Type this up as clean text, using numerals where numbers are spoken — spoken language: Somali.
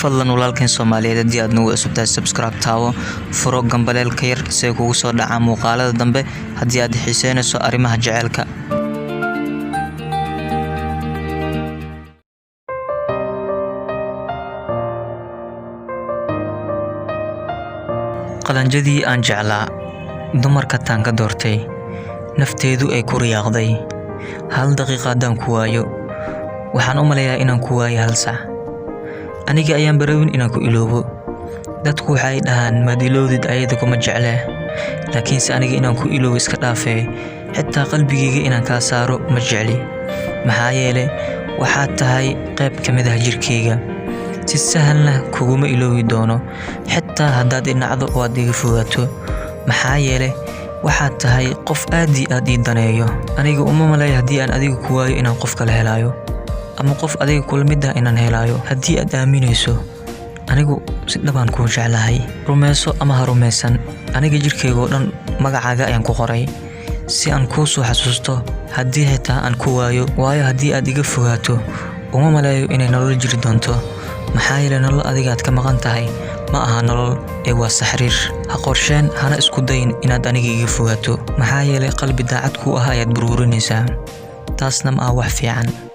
fadlan walaalkeen Soomaaliyeed haddii aad nagu cusub tahay subscribe taawo furo gambaleelka yar si ay kugu soo dhacaan muuqaalada dambe haddii aad xiiseynayso arrimaha jaceylka. qalanjadii aan jeclaa dumarka taan ka doortay nafteedu ay ku riyaaqday hal daqiiqo haddaan ku waayo waxaan u maleeyaa inaan ku waayo hal sac aniga ayaan barawin inaan ku iloobo dadku waxay dhahaan maad iloodid ayada kuma jecle laakiinse aniga inaan ku iloobo iska dhaafee xitaa qalbigayga inaan kaa saaro ma jecli maxaa yeelay waxaad tahay qayb ka mid ah jirkeyga si sahlan kuguma iloobi doono xitaa haddaad dhinacdo oo aad iga fogaato maxaa yeelay waxaad tahay qof aad ii daneeyo aniga uma maleeyo haddii aan adiga ku waayo inaan qof kale helaayo ama qof adiga kula mid ah inaan helaayo haddii aad aaminayso anigu si dhabaan kuu jeclahay rumayso ama ha rumaysan aniga jirkeyga oo dhan magacaaga ayaan ku qoray si aan kuu soo xasuusto haddii xitaa aan ku waayo haddii aad iga fogaato uma maleeyo inay nolol jiri doonto maxaa yeelay nolol adigaad ka maqan tahay ma aha nolol ee waa saxriir ha qorsheen hana isku dayin inaad aniga iga fogaato maxaa yeelay qalbi daacad ku ah ayaad burburinaysaa taasna ma aha wax fiican.